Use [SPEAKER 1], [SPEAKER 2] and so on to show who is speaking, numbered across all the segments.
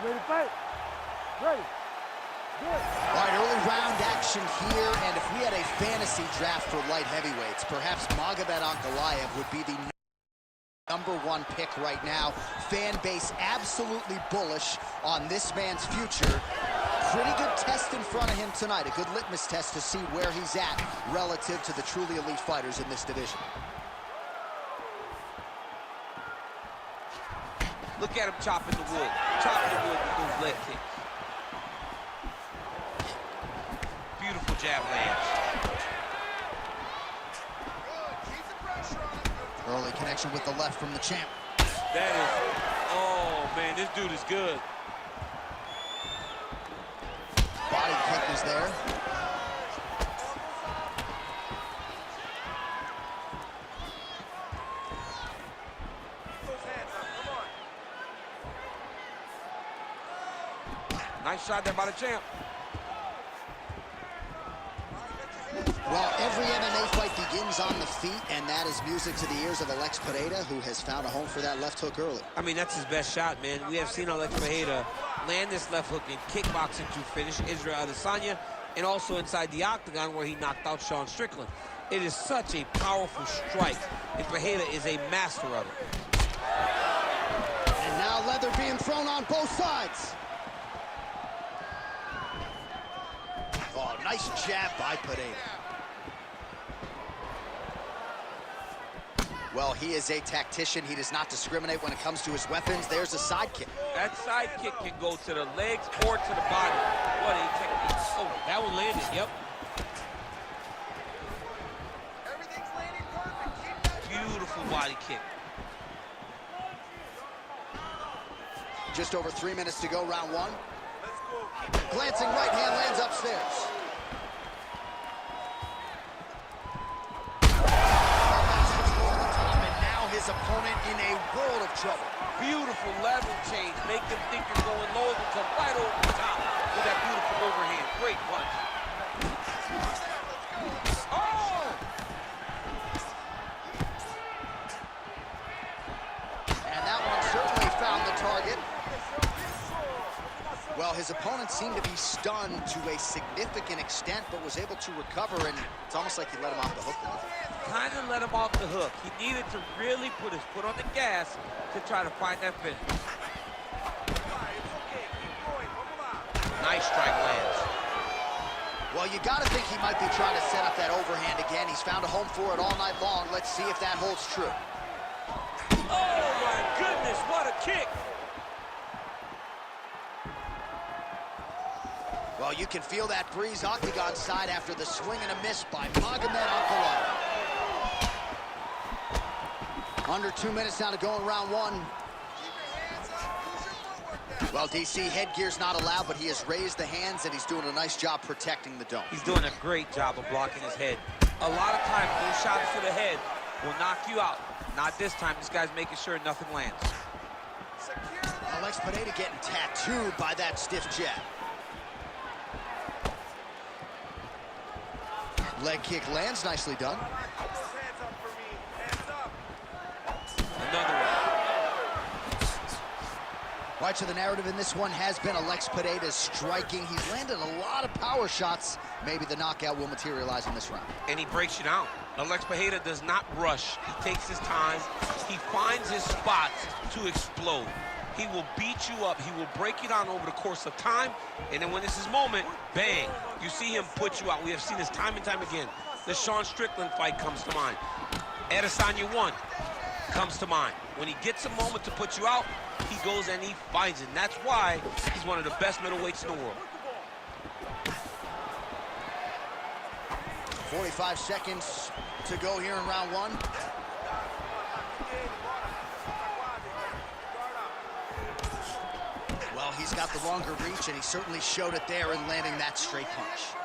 [SPEAKER 1] Ready to fight? Ready. Good.
[SPEAKER 2] All right, early round action here, and if we had a fantasy draft for light heavyweights, perhaps Magomed Analaev would be the #1 pick right now. Fan base absolutely bullish on this man's future. Pretty good test in front of him tonight, a good litmus test to see where he's at relative to the truly elite fighters in this division.
[SPEAKER 3] Look at him chopping the wood with those leg kicks. Beautiful jab lands.
[SPEAKER 2] Early connection with the left from the champ.
[SPEAKER 3] That is, oh man, this dude is good.
[SPEAKER 2] Body kick is there.
[SPEAKER 3] Nice shot there by the champ.
[SPEAKER 2] Well, every MMA fight begins on the feet, and that is music to the ears of Alex Pereira, who has found a home for that left hook early.
[SPEAKER 3] I mean, that's his best shot, man. We have seen Alex Pereira land this left hook in kickboxing to finish Israel Adesanya, and also inside the octagon where he knocked out Sean Strickland. It is such a powerful strike, and Pereira is a master of it.
[SPEAKER 2] And now leather being thrown on both sides. Oh, nice jab by Pereira. Well, he is a tactician. He does not discriminate when it comes to his weapons. There's a side kick.
[SPEAKER 3] That side kick can go to the legs or to the body. What a technique. Oh, that one landed, yep.
[SPEAKER 4] Everything's landing perfect.
[SPEAKER 3] Beautiful body kick.
[SPEAKER 2] Just over 3 minutes to go, round one. Glancing right hand lands upstairs. And now his opponent in a world of trouble.
[SPEAKER 3] Beautiful level change. Make them think you're going low and come right over the top with that beautiful overhand. Great punch. Oh!
[SPEAKER 2] And that one certainly found the target. Well, his opponent seemed to be stunned to a significant extent, but was able to recover, and it's almost like he let him off the hook.
[SPEAKER 3] Kind of let him off the hook. He needed to really put his foot on the gas to try to find that finish. Nice strike lands.
[SPEAKER 2] Well, you got to think he might be trying to set up that overhand again. He's found a home for it all night long. Let's see if that holds true.
[SPEAKER 3] Oh, my goodness, what a kick.
[SPEAKER 2] Well, you can feel that breeze octagon side after the swing and a miss by Magomed Analaev. Under 2 minutes now to go in round one. Well, DC, headgear's not allowed, but he has raised the hands, and he's doing a nice job protecting the dome.
[SPEAKER 3] He's doing a great job of blocking his head. A lot of times, those shots to the head will knock you out. Not this time. This guy's making sure nothing lands.
[SPEAKER 2] Alex Pereira getting tattooed by that stiff jab. Leg kick lands, nicely done.
[SPEAKER 3] Another one.
[SPEAKER 2] Right, so the narrative in this one has been Alex Pereira's striking. He's landed a lot of power shots. Maybe the knockout will materialize in this round.
[SPEAKER 3] And he breaks you down. Alex Pereira does not rush. He takes his time. He finds his spots to explode. He will beat you up. He will break you down over the course of time. And then when it's his moment, bang, you see him put you out. We have seen this time and time again. The Sean Strickland fight comes to mind. Adesanya 1 comes to mind. When he gets a moment to put you out, he goes and he finds it. And that's why he's one of the best middleweights in the world.
[SPEAKER 2] 45 seconds to go here in round one. Well, he's got the longer reach, and he certainly showed it there in landing that straight punch.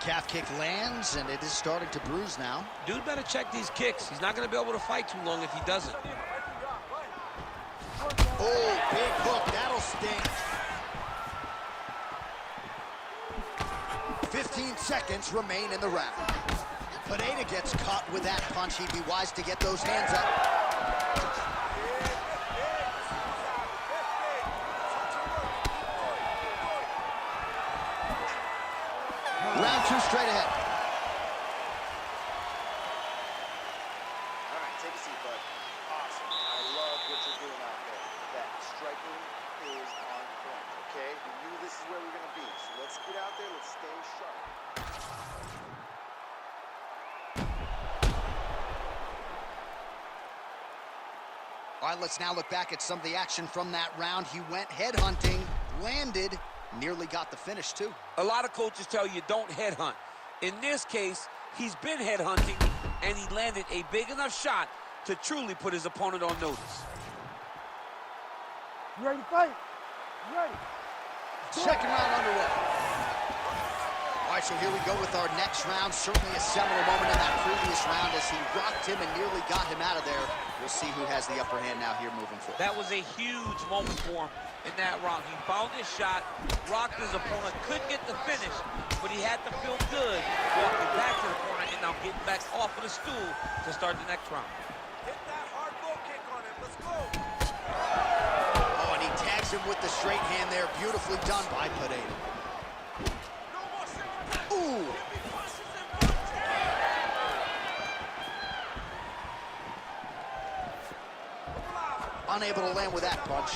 [SPEAKER 2] Calf kick lands, and it is starting to bruise now.
[SPEAKER 3] Dude better check these kicks. He's not going to be able to fight too long if he doesn't.
[SPEAKER 2] Oh, big hook. That'll sting. 15 seconds remain in the round. Pereira gets caught with that punch. He'd be wise to get those hands up. round two straight ahead.
[SPEAKER 4] All right, take a seat, bud. Awesome. I love what you're doing out there. That striking is on point, okay? We knew this is where we're going to be, so let's get out there. Let's stay sharp.
[SPEAKER 2] All right, let's now look back at some of the action from that round. He went headhunting, landed, nearly got the finish, too.
[SPEAKER 3] A lot of coaches tell you don't headhunt. In this case, he's been headhunting, and he landed a big enough shot to truly put his opponent on notice.
[SPEAKER 1] You ready to fight? You ready?
[SPEAKER 2] Second round underway. All right, so here we go with our next round. Certainly a seminal moment in that previous round as he rocked him and nearly got him out of there. We'll see who has the upper hand now here moving forward.
[SPEAKER 3] That was a huge moment for him in that round. He found his shot, rocked his opponent, couldn't get the finish, but he had to feel good walking back to the corner and now getting back off of the stool to start the next round.
[SPEAKER 4] Hit that hard low kick on him. Let's go.
[SPEAKER 2] Oh, and he tags him with the straight hand there. Beautifully done by Pereira. Ooh. Unable to land with that punch.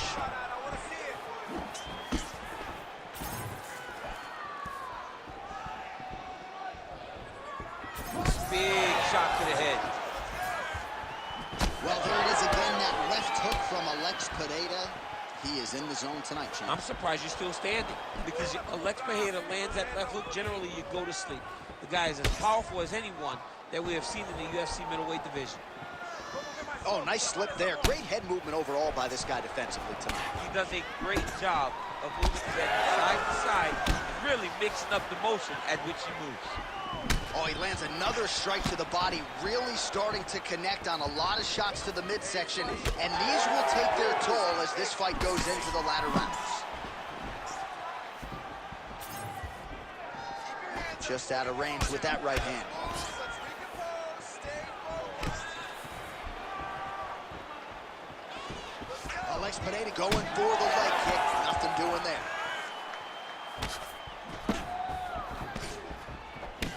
[SPEAKER 3] Big shot to the head.
[SPEAKER 2] Well, there it is again, that left hook from Alex Pereira. He is in the zone tonight, champ.
[SPEAKER 3] I'm surprised you're still standing because Alex Pereira lands that left hook. Generally, you go to sleep. The guy is as powerful as anyone that we have seen in the UFC middleweight division.
[SPEAKER 2] Oh, nice slip there. Great head movement overall by this guy defensively tonight.
[SPEAKER 3] He does a great job of moving his head side to side, really mixing up the motion at which he moves.
[SPEAKER 2] Oh, he lands another strike to the body, really starting to connect on a lot of shots to the midsection, and these will take their toll as this fight goes into the latter rounds. Just out of range with that right hand. Alex Pereira going for the leg kick. Nothing doing there.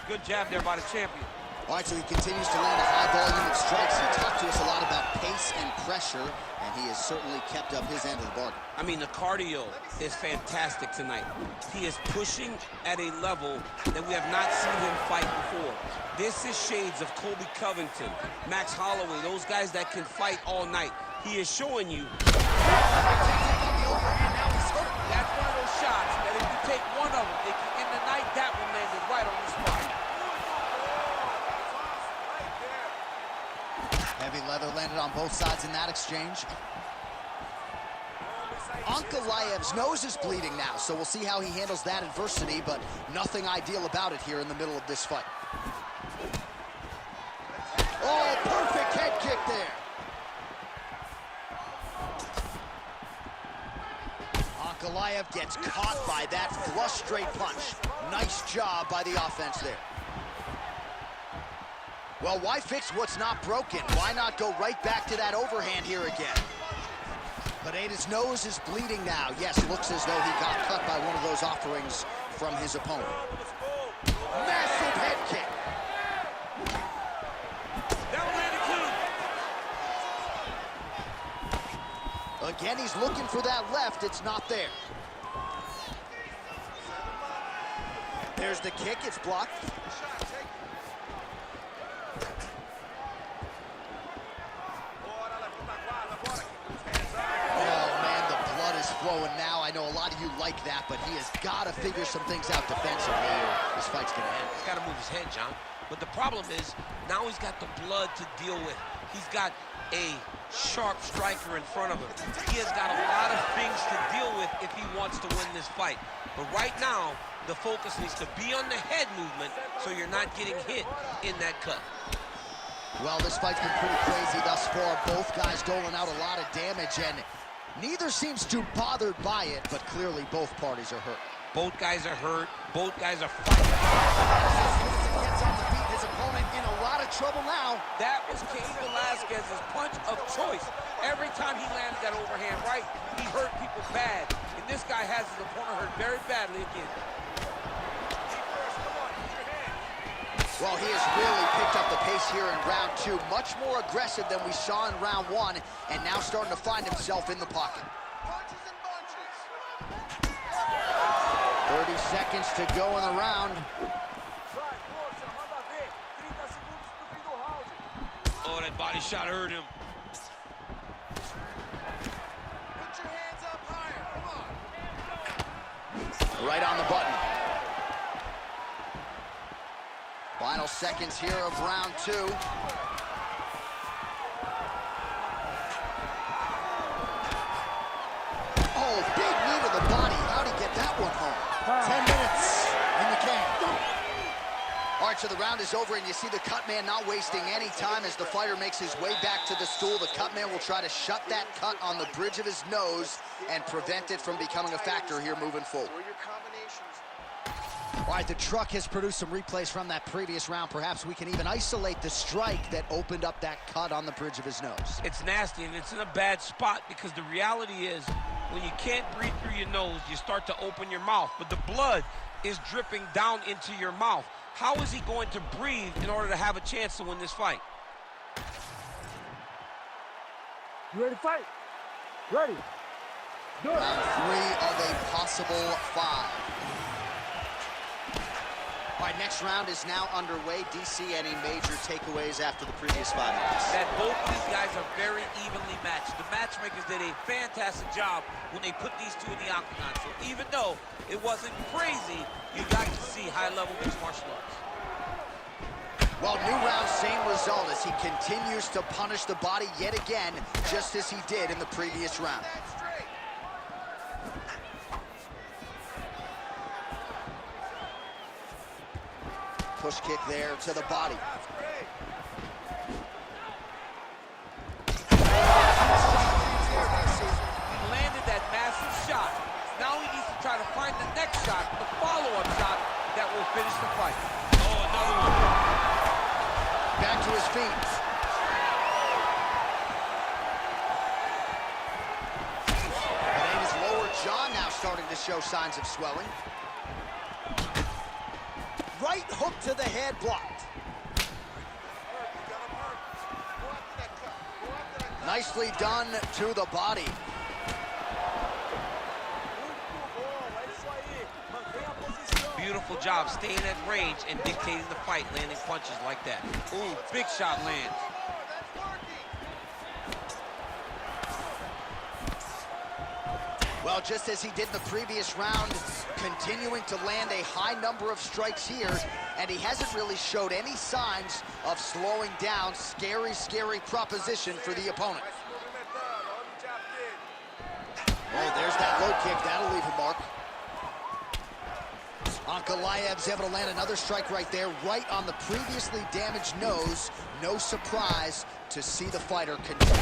[SPEAKER 3] Good jab there by the champion.
[SPEAKER 2] All right, so he continues to land a high volume of strikes. He talked to us a lot about pace and pressure, and he has certainly kept up his end of the bargain.
[SPEAKER 3] I mean, the cardio is fantastic tonight. He is pushing at a level that we have not seen him fight before. This is shades of Colby Covington, Max Holloway, those guys that can fight all night. He is showing you. That's one of those shots that if you take one of them, if you end the night, that one landed right on the spot.
[SPEAKER 2] Heavy leather landed on both sides in that exchange. Analaev's nose is bleeding now, so we'll see how he handles that adversity, but nothing ideal about it here in the middle of this fight. Oh, perfect head kick there. Analaev gets caught by that flush straight punch. Nice job by the offense there. Well, why fix what's not broken? Why not go right back to that overhand here again? Pereira's nose is bleeding now. Yes, looks as though he got cut by one of those offerings from his opponent. Massive head kick.
[SPEAKER 3] That one landed clean.
[SPEAKER 2] Again, he's looking for that left. It's not there. There's the kick. It's blocked. Flowing now. I know a lot of you like that, but he has got to figure some things out defensively or this fight's going to end.
[SPEAKER 3] He's got to move his head, John. But the problem is, now he's got the blood to deal with. He's got a sharp striker in front of him. He has got a lot of things to deal with if he wants to win this fight. But right now, the focus needs to be on the head movement so you're not getting hit in that cut.
[SPEAKER 2] Well, this fight's been pretty crazy thus far. Both guys doling out a lot of damage, and neither seems too bothered by it, but clearly both parties are hurt.
[SPEAKER 3] Both guys are hurt. Both guys are fighting.
[SPEAKER 2] Gets on the feet. His opponent in a lot of trouble now.
[SPEAKER 3] That was Cain Velasquez's punch of choice. Every time he landed that overhand right, he hurt people bad. And this guy has his opponent hurt very badly again.
[SPEAKER 2] Well, he has really picked up the pace here in round 2. Much more aggressive than we saw in round 1, and now starting to find himself in the pocket.
[SPEAKER 4] Punches and bunches.
[SPEAKER 2] 30 seconds to go in the round.
[SPEAKER 3] Oh, that body shot hurt him.
[SPEAKER 4] Put your hands up higher. Come on.
[SPEAKER 2] Right on the button. Final seconds here of round 2. Oh, big knee to the body. How'd he get that one home? 10 minutes in the can. All right, so the round is over, and you see the cut man not wasting any time as the fighter makes his way back to the stool. The cut man will try to shut that cut on the bridge of his nose and prevent it from becoming a factor here moving forward.
[SPEAKER 4] Throw your combinations.
[SPEAKER 2] All right, the truck has produced some replays from that previous round. Perhaps we can even isolate the strike that opened up that cut on the bridge of his nose.
[SPEAKER 3] It's nasty, and it's in a bad spot because the reality is when you can't breathe through your nose, you start to open your mouth, but the blood is dripping down into your mouth. How is he going to breathe in order to have a chance to win this fight?
[SPEAKER 1] You ready to fight? Ready. Good.
[SPEAKER 2] Round 3 of a possible 5. All right, next round is now underway. DC, any major takeaways after the previous 5 minutes?
[SPEAKER 3] That both of these guys are very evenly matched. The matchmakers did a fantastic job when they put these two in the octagon. So even though it wasn't crazy, you got to see high-level mixed martial arts.
[SPEAKER 2] Well, new round, same result as he continues to punish the body yet again, just as he did in the previous round.
[SPEAKER 4] That's straight.
[SPEAKER 2] Push kick there to the body.
[SPEAKER 4] That's great.
[SPEAKER 3] He landed that massive shot. Now he needs to try to find the next shot, the follow-up shot that will finish the fight. Oh, another one.
[SPEAKER 2] Back to his feet. Pereira's lower jaw now starting to show signs of swelling. Right hook to the head, blocked. Nicely done to the body.
[SPEAKER 3] Beautiful job staying at range and dictating the fight, landing punches like that. Ooh, big shot lands.
[SPEAKER 2] Well, just as he did in the previous round, continuing to land a high number of strikes here, and he hasn't really showed any signs of slowing down. Scary, scary proposition for the opponent. Oh, there's that low kick. That'll leave a mark. Analaev's able to land another strike right there, right on the previously damaged nose. No surprise to see the fighter continue. There,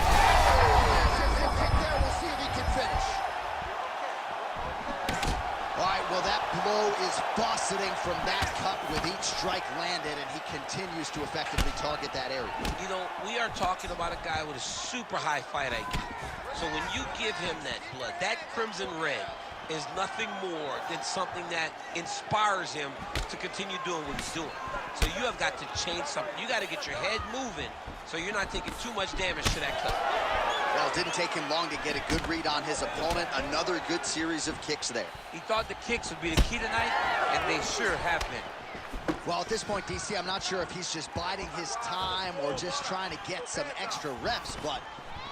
[SPEAKER 2] we'll see if he can finish. All right, well, that blow is buffeting from that cut with each strike landed, and he continues to effectively target that area.
[SPEAKER 3] You know, we are talking about a guy with a super high fight IQ. So when you give him that blood, that crimson red is nothing more than something that inspires him to continue doing what he's doing. So you have got to change something. You got to get your head moving so you're not taking too much damage to that cut.
[SPEAKER 2] Well, it didn't take him long to get a good read on his opponent. Another good series of kicks there.
[SPEAKER 3] He thought the kicks would be the key tonight, and they sure have been.
[SPEAKER 2] Well, at this point, DC, I'm not sure if he's just biding his time or just trying to get some extra reps, but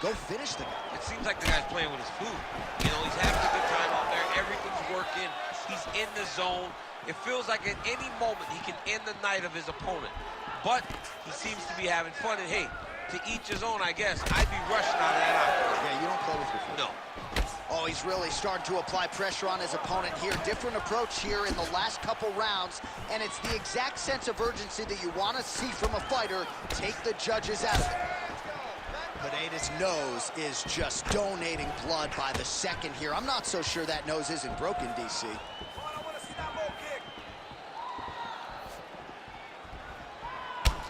[SPEAKER 2] go finish the guy.
[SPEAKER 3] It seems like the guy's playing with his food. You know, he's having a good time out there. Everything's working. He's in the zone. It feels like at any moment he can end the night of his opponent. But he seems to be having fun. And hey, to each his own, I guess. I'd be rushing out of that outfit.
[SPEAKER 2] Yeah, you don't play with your food.
[SPEAKER 3] No.
[SPEAKER 2] Oh, he's really starting to apply pressure on his opponent here. Different approach here in the last couple rounds, and it's the exact sense of urgency that you want to see from a fighter. Take the judges out of it. Pereira's nose is just donating blood by the second here. I'm not so sure that nose isn't broken, DC.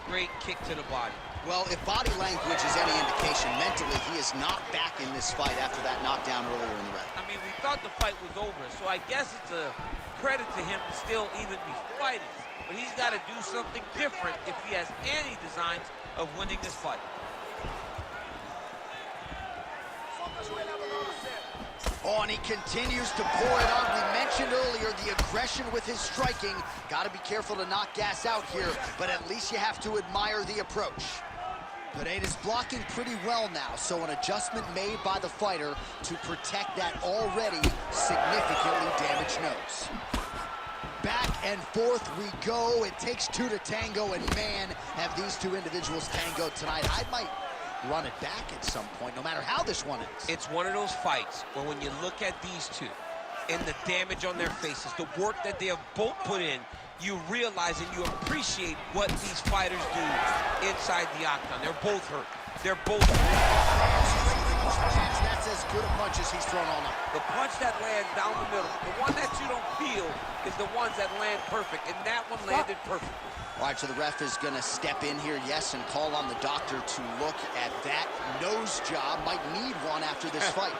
[SPEAKER 3] Great kick to the body.
[SPEAKER 2] Well, if body language is any indication, mentally he is not back in this fight after that knockdown earlier in the round.
[SPEAKER 3] I mean, we thought thought the fight was over, so I guess it's a credit to him to still even be fighting. But he's got to do something different if he has any designs of winning this fight.
[SPEAKER 2] Oh, and he continues to pour it on. We mentioned earlier the aggression with his striking. Got to be careful to not gas out here, but at least you have to admire the approach. Pereira's blocking pretty well now, so an adjustment made by the fighter to protect that already significantly damaged nose. Back and forth we go. It takes two to tango, and man, have these two individuals tangoed tonight. I might run it back at some point, no matter how this one ends.
[SPEAKER 3] It's one of those fights where when you look at these two and the damage on their faces, the work that they have both put in, you realize and you appreciate what these fighters do inside the octagon. They're both hurt. They're both hurt.
[SPEAKER 2] That's as good a punch as he's thrown all night.
[SPEAKER 3] The punch that lands down the middle, the one that you don't feel is the ones that land perfect, and that one landed perfectly.
[SPEAKER 2] All right, so the ref is going to step in here, yes, and call on the doctor to look at that nose job. Might need one after this fight.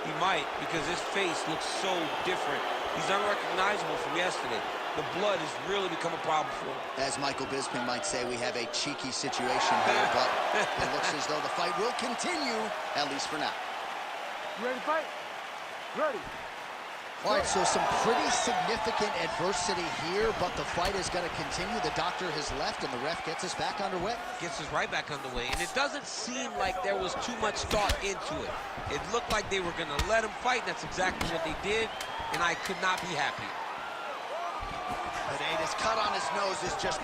[SPEAKER 3] He might, because his face looks so different. He's unrecognizable from yesterday. The blood has really become a problem for him.
[SPEAKER 2] As Michael Bisping might say, we have a cheeky situation here, but it looks as though the fight will continue, at least for now.
[SPEAKER 1] You ready to fight? Ready.
[SPEAKER 2] All right, so some pretty significant adversity here, but the fight is going to continue. The doctor has left, and the ref gets us back underway.
[SPEAKER 3] Gets us right back underway, and it doesn't seem like there was too much thought into it. It looked like they were going to let him fight, and that's exactly what they did, and I could not be happy.
[SPEAKER 2] Pereira's cut on his nose is just...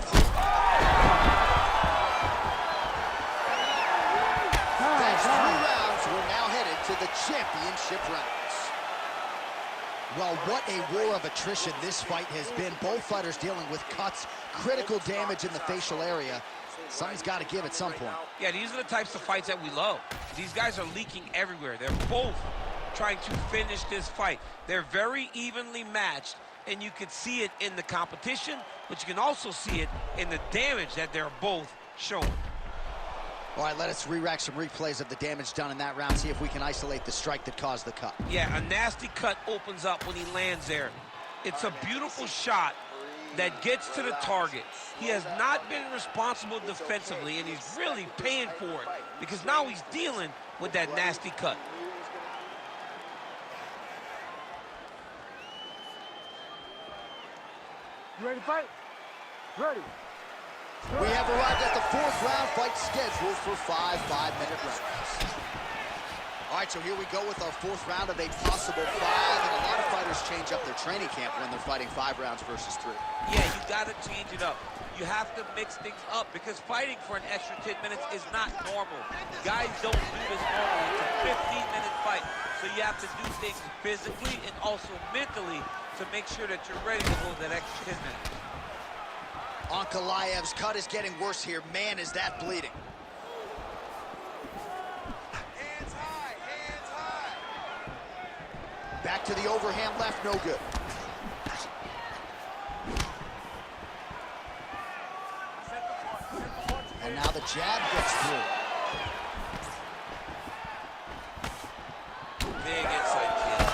[SPEAKER 2] That's 3 rounds. We're now headed to the championship rounds. Well, what a war of attrition this fight has been. Both fighters dealing with cuts, critical damage in the facial area. Something's got to give at some point.
[SPEAKER 3] Yeah, these are the types of fights that we love. These guys are leaking everywhere. They're both trying to finish this fight. They're very evenly matched, and you can see it in the competition, but you can also see it in the damage that they're both showing.
[SPEAKER 2] All right, let us re-rack some replays of the damage done in that round, see if we can isolate the strike that caused the cut.
[SPEAKER 3] Yeah, a nasty cut opens up when he lands there. It's a beautiful shot that gets to the target. He has not been responsible defensively, and he's really paying for it because now he's dealing with that nasty cut.
[SPEAKER 1] You ready to fight? Ready.
[SPEAKER 2] We have arrived at the 4th round fight scheduled for 5 5-minute rounds. All right, so here we go with our 4th round of a possible 5, and a lot of fighters change up their training camp when they're fighting 5 rounds versus 3.
[SPEAKER 3] Yeah, you got to change it up. You have to mix things up because fighting for an extra 10 minutes is not normal. Guys don't do this normally. It's a 15-minute fight, so you have to do things physically and also mentally to make sure that you're ready to go that extra 10 minutes.
[SPEAKER 2] Analaev's cut is getting worse here. Man, is that bleeding.
[SPEAKER 4] Hands high, hands high.
[SPEAKER 2] Back to the overhand left, no good. And now the jab gets through.
[SPEAKER 3] Big inside kick.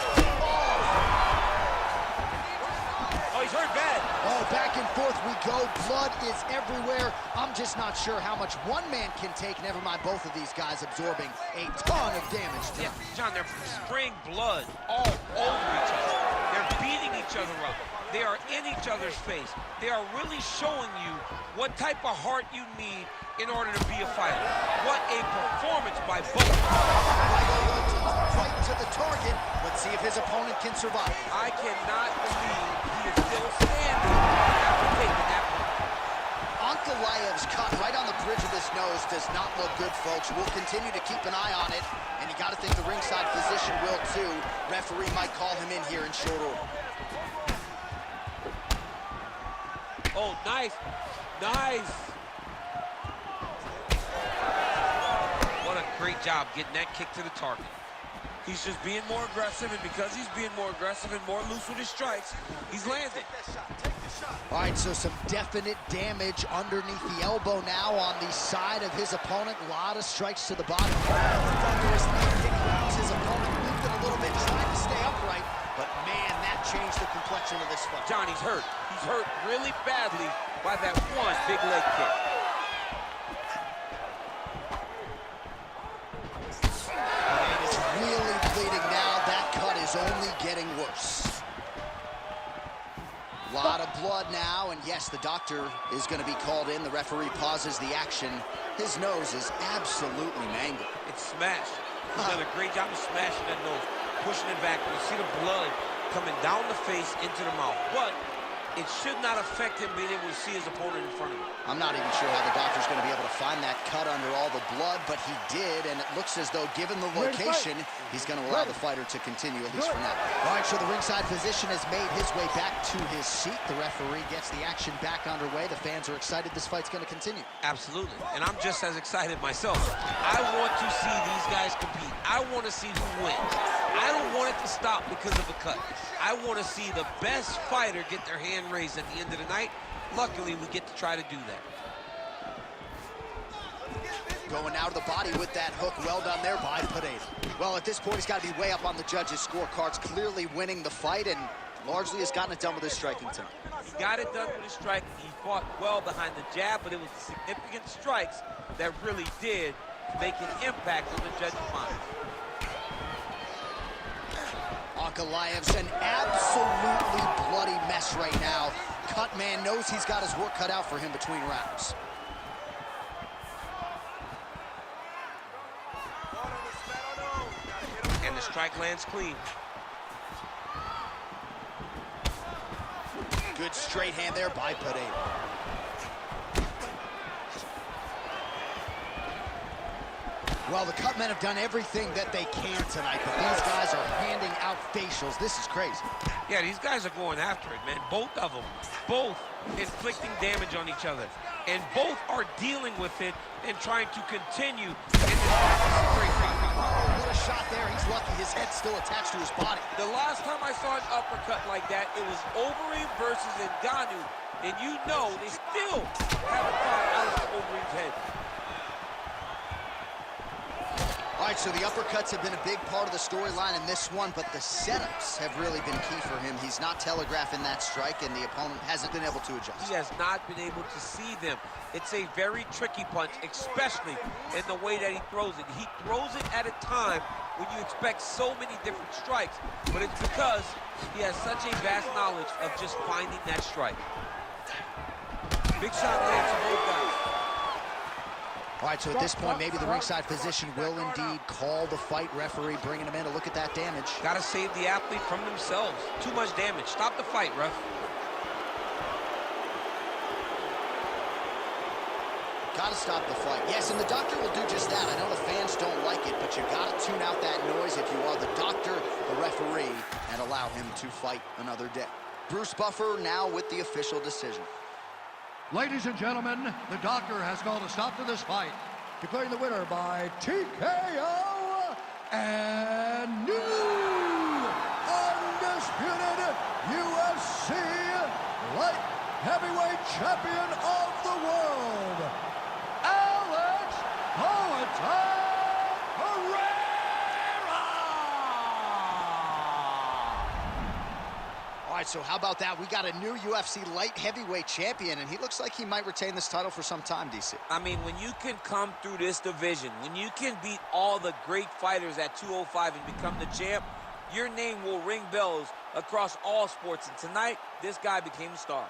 [SPEAKER 3] Oh, he's hurt bad.
[SPEAKER 2] Oh, back and forth we go. Blood is everywhere. I'm just not sure how much one man can take, never mind both of these guys absorbing a ton of damage.
[SPEAKER 3] Yeah, John, they're spraying blood all over each other. They're beating each other up. They are in each other's face. They are really showing you what type of heart you need in order to be a fighter. What a performance by both.
[SPEAKER 2] Right to the target. Let's see if his opponent can survive.
[SPEAKER 3] I cannot believe he is still standing after taking that one.
[SPEAKER 2] Analaev's cut right on the bridge of his nose does not look good, folks. We'll continue to keep an eye on it, and you got to think the ringside physician will too. Referee might call him in here in short order.
[SPEAKER 3] Oh, nice. Nice. What a great job getting that kick to the target. He's just being more aggressive, and because he's being more aggressive and more loose with his strikes, he's landing.
[SPEAKER 2] All right, so some definite damage underneath the elbow now on the side of his opponent. A lot of strikes to the body. Thunderous knee kick rounds his opponent, moved it a little bit, trying to stay upright. reaction of this fight.
[SPEAKER 3] Johnny's hurt. He's hurt really badly by that one big leg kick.
[SPEAKER 2] And it's really bleeding now. That cut is only getting worse. A lot of blood now, and yes, the doctor is going to be called in. The referee pauses the action. His nose is absolutely mangled.
[SPEAKER 3] It's smashed. He's done a great job of smashing that nose, pushing it back. You see the blood coming down the face into the mouth. But it should not affect him being able to see his opponent in front of him.
[SPEAKER 2] I'm not even sure how the doctor's going to be able to find that cut under all the blood, but he did, and it looks as though, given the location, he's going to allow the fighter to continue, at least for now. All right, so the ringside physician has made his way back to his seat. The referee gets the action back underway. The fans are excited this fight's going to continue.
[SPEAKER 3] Absolutely, and I'm just as excited myself. I want to see these guys compete. I want to see who wins. I don't want it to stop because of a cut. I want to see the best fighter get their hand raised at the end of the night. Luckily, we get to try to do that.
[SPEAKER 2] Going out of the body with that hook. Well done there by Pereira. Well, at this point, he's got to be way up on the judges' scorecards, clearly winning the fight, and largely has gotten it done with his striking tonight.
[SPEAKER 3] He got it done with his striking. He fought well behind the jab, but it was the significant strikes that really did make an impact on the judges' minds.
[SPEAKER 2] Analaev's an absolutely bloody mess right now. Cut man knows he's got his work cut out for him between rounds.
[SPEAKER 3] And the strike lands clean.
[SPEAKER 2] Good straight hand there by Pereira. Well, the cut men have done everything that they can tonight, but these guys are handing out facials. This is crazy.
[SPEAKER 3] Yeah, these guys are going after it, man. Both of them. Both inflicting damage on each other. And both are dealing with it and trying to continue.
[SPEAKER 2] What a shot there. He's lucky his head's still attached to his body.
[SPEAKER 3] The last time I saw an uppercut like that, it was Overeem versus Ngannou. And you know they still haven't found Alex Overeem's head.
[SPEAKER 2] All right, so the uppercuts have been a big part of the storyline in this one, but the setups have really been key for him. He's not telegraphing that strike, and the opponent hasn't been able to adjust.
[SPEAKER 3] He has not been able to see them. It's a very tricky punch, especially in the way that he throws it. He throws it at a time when you expect so many different strikes, but it's because he has such a vast knowledge of just finding that strike. Big shot lands from both guys.
[SPEAKER 2] All right, so at this point, maybe the ringside physician will indeed call the fight. Referee bringing him in to look at that damage.
[SPEAKER 3] Got to save the athlete from themselves. Too much damage. Stop the fight, ref.
[SPEAKER 2] Got to stop the fight. Yes, and the doctor will do just that. I know the fans don't like it, but you got to tune out that noise if you are the doctor, the referee, and allow him to fight another day. Bruce Buffer now with the official decision.
[SPEAKER 5] Ladies and gentlemen, the doctor has called a stop to this fight, declaring the winner by TKO and new undisputed UFC light heavyweight champion of the world, Alex Pereira!
[SPEAKER 2] All right, so how about that? We got a new UFC light heavyweight champion, and he looks like he might retain this title for some time, DC.
[SPEAKER 3] I mean, when you can come through this division, when you can beat all the great fighters at 205 and become the champ, your name will ring bells across all sports. And tonight, this guy became a star.